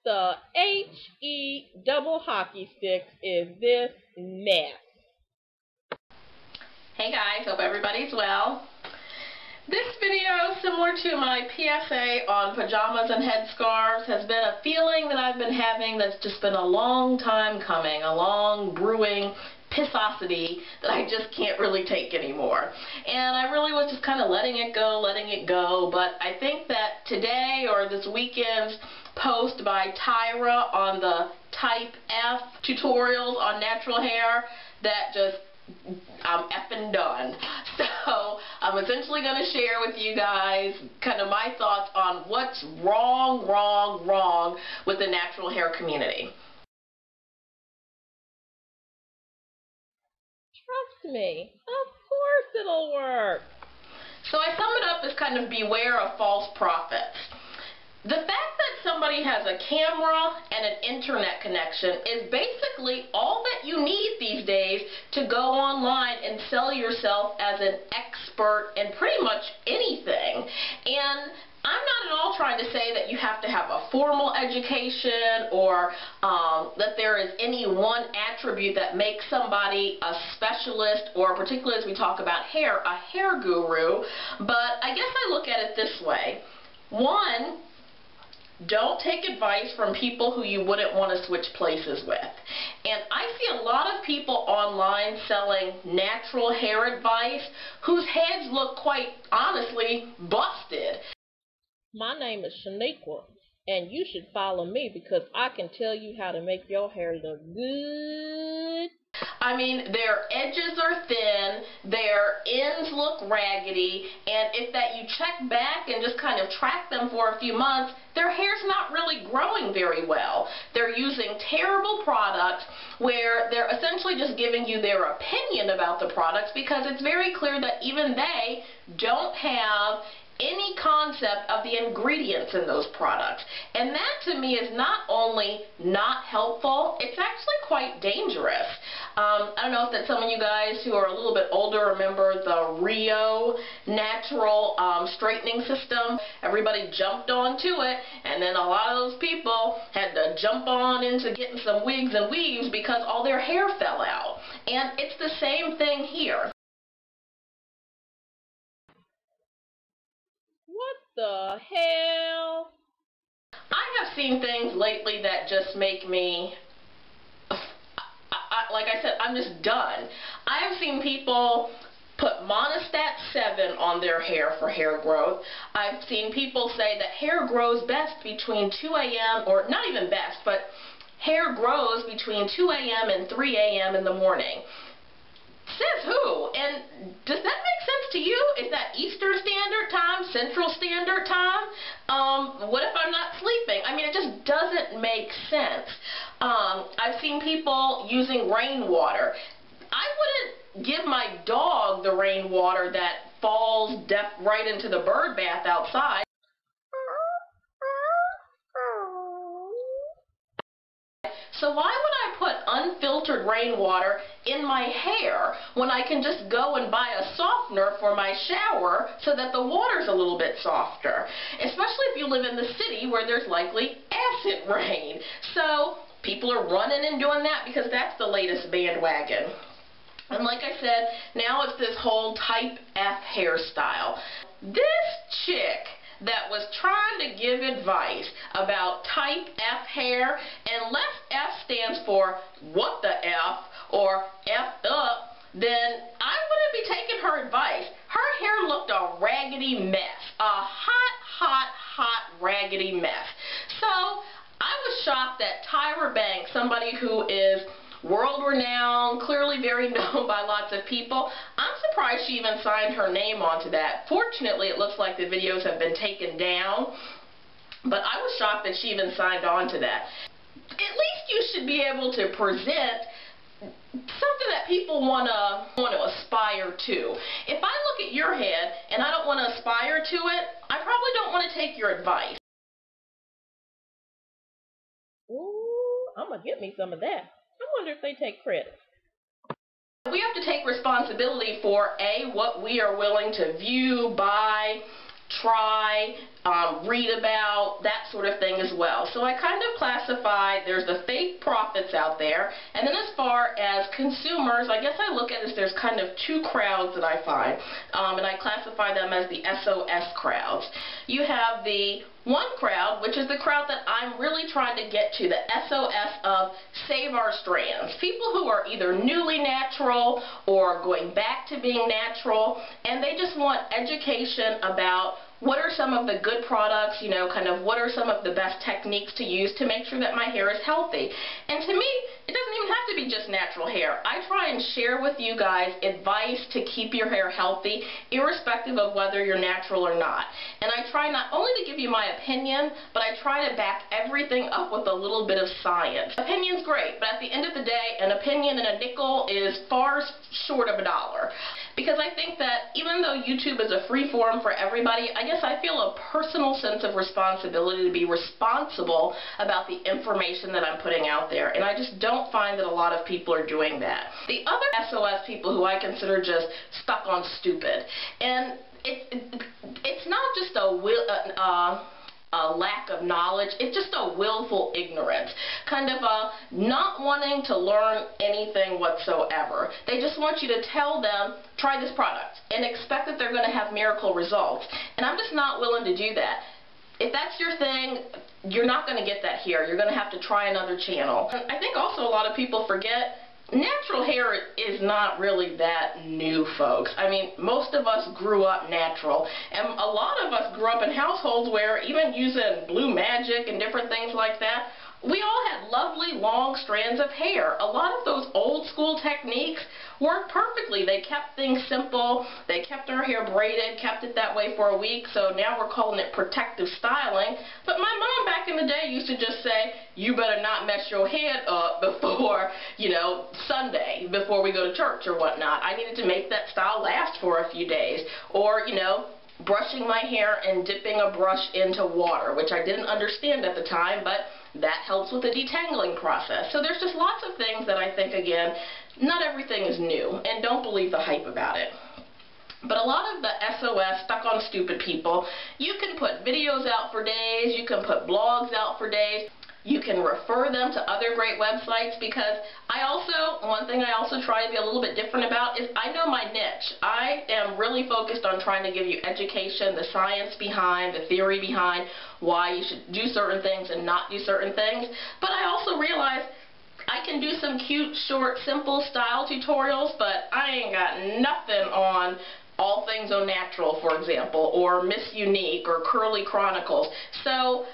the H-E double hockey sticks is this mess? Hey guys, hope everybody's well. This video, similar to my PSA on pajamas and headscarves, has been a feeling that I've been having that's just been a long time coming, a long brewing pissosity that I just can't really take anymore. And I really was just kind of letting it go, but I think that today or this weekend's post by Tyra on the Type F tutorials on natural hair, that just, I'm effing done. So I'm essentially going to share with you guys kind of my thoughts on what's wrong with the natural hair community. Trust me, of course it'll work. So I sum it up as kind of beware of false prophets. The fact that somebody has a camera and an internet connection is basically all that you need these days to go online and sell yourself as an expert in pretty much anything. And I'm not at all trying to say that you have to have a formal education or that there is any one attribute that makes somebody a specialist, or particularly as we talk about hair, a hair guru. But I guess I look at it this way. One, don't take advice from people who you wouldn't want to switch places with. And I see a lot of people online selling natural hair advice whose heads look quite honestly busted. My name is Shaniqua, and you should follow me because I can tell you how to make your hair look good. I mean, their edges are thin, their ends look raggedy, and if that you check back and just kind of track them for a few months, their hair's not really growing very well. They're using terrible products where they're essentially just giving you their opinion about the products because it's very clear that even they don't have any concept of the ingredients in those products. And that to me is not only not helpful, it's actually quite dangerous. I don't know if that some of you guys who are a little bit older remember the Rio natural straightening system. Everybody jumped onto it, and then a lot of those people had to jump on into getting some wigs and weaves because all their hair fell out. And it's the same thing here. What the hell? I have seen things lately that just make me, like I said, I'm just done. I have seen people put Monistat 7 on their hair for hair growth. I've seen people say that hair grows best between 2 a.m. or not even best, but hair grows between 2 a.m. and 3 a.m. in the morning. Says who? And does that make sense to you? Is that Eastern Standard Time, Central Standard Time? What if I'm not sleeping? I mean, it just doesn't make sense. I've seen people using rainwater. I wouldn't give my dog the rainwater that falls right into the bird bath outside. So why would I put unfiltered rainwater in my hair when I can just go and buy a softener for my shower so that the water's a little bit softer? Especially if you live in the city where there's likely acid rain. So people are running and doing that because that's the latest bandwagon. And like I said, now it's this whole Type F hairstyle. This chick that was trying to give advice about Type F hair, and unless F stands for what the F or F up, then I wouldn't be taking her advice. Her hair looked a raggedy mess, a hot raggedy mess. So I was shocked that Tyra Banks, somebody who is world-renowned, clearly very known by lots of people, I'm surprised she even signed her name onto that. Fortunately, it looks like the videos have been taken down, but I was shocked that she even signed on to that. At least you should be able to present something that people want to aspire to. If I look at your head and I don't want to aspire to it, I probably don't want to take your advice. Ooh, I'm going to get me some of that. I wonder if they take credit. We have to take responsibility for A, what we are willing to view, buy, try, read about, that sort of thing as well. So I kind of classify, there's the fake prophets out there, and then as far as consumers, I guess I look at it as there's kind of two crowds that I find, and I classify them as the S.O.S crowds. You have the one crowd, which is the crowd that I'm really trying to get to, the S.O.S of save our strands. People who are either newly natural or going back to being natural, and they just want education about what are some of the good products, you know, kind of what are some of the best techniques to use to make sure that my hair is healthy. And to me, it doesn't even have to be just natural hair. I try and share with you guys advice to keep your hair healthy, irrespective of whether you're natural or not. And I try not only to give you my opinion, but I try to back everything up with a little bit of science. Opinion's great, but at the end of the day, an opinion and a nickel is far short of $1. Because I think that even though YouTube is a free forum for everybody, I guess I feel a personal sense of responsibility to be responsible about the information that I'm putting out there. And I just don't find that a lot of people are doing that. The other S.O.S people who I consider just stuck on stupid. And it's not just a lack of knowledge, it's just a willful ignorance, kind of not wanting to learn anything whatsoever. They just want you to tell them, try this product, and expect that they're going to have miracle results. And I'm just not willing to do that. If that's your thing, you're not going to get that here. You're going to have to try another channel. And I think also a lot of people forget natural hair is not really that new, folks. I mean, most of us grew up natural, and a lot of us grew up in households where even using Blue Magic and different things like that, we all had lovely long strands of hair. A lot of those old school techniques worked perfectly. They kept things simple, they kept our hair braided, kept it that way for a week, so now we're calling it protective styling. But my mom back in the day used to just say, you better not mess your head up before, you know, Sunday, before we go to church or whatnot. I needed to make that style last for a few days. Or, you know, brushing my hair and dipping a brush into water, which I didn't understand at the time, but that helps with the detangling process. So there's just lots of things that I think, again, not everything is new, and don't believe the hype about it. But a lot of the S.O.S, stuck on stupid people, you can put videos out for days, you can put blogs out for days, you can refer them to other great websites, because one thing I also try to be a little bit different about is I know my niche. I am really focused on trying to give you education, the science behind, the theory behind why you should do certain things and not do certain things. But I also realize I can do some cute, short, simple style tutorials, but I ain't got nothing on All Things Au Natural, for example, or Miss Unique, or Curly Chronicles. So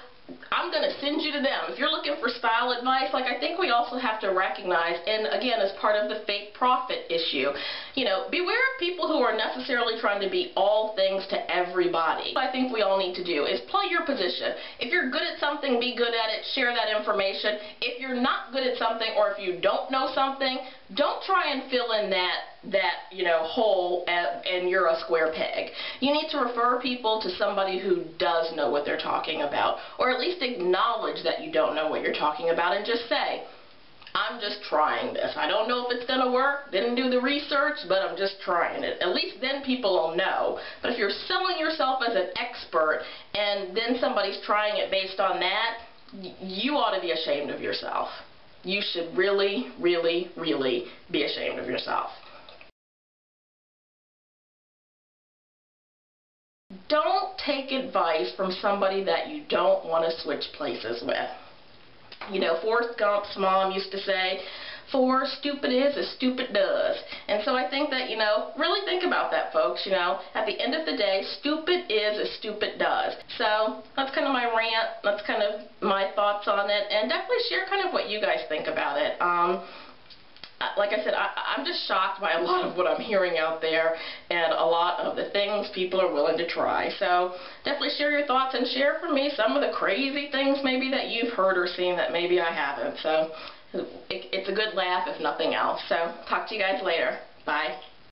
I'm going to send you to them. If you're looking for style advice, like, I think we also have to recognize, and again, as part of the fake prophet issue, you know, beware of people who are necessarily trying to be all things to everybody. What I think we all need to do is play your position. If you're good at something, be good at it, share that information. If you're not good at something, or if you don't know something, don't try and fill in that you know, hole and you're a square peg. You need to refer people to somebody who does know what they're talking about, or at least acknowledge that you don't know what you're talking about, and just say, I'm just trying this. I don't know if it's going to work, didn't do the research, but I'm just trying it. At least then people will know. But if you're selling yourself as an expert and then somebody's trying it based on that, you ought to be ashamed of yourself. You should really, really, really be ashamed of yourself. Don't take advice from somebody that you don't want to switch places with. You know, Forrest Gump's mom used to say, "For stupid is as stupid does." And so I think that, you know, really think about that, folks. You know, at the end of the day, stupid is as stupid does. So that's kind of my rant. That's kind of my thoughts on it. And definitely share kind of what you guys think about it. Like I said, I'm just shocked by a lot of what I'm hearing out there and a lot of the things people are willing to try. So definitely share your thoughts and share for me some of the crazy things maybe that you've heard or seen that maybe I haven't. So it's a good laugh if nothing else. So talk to you guys later. Bye.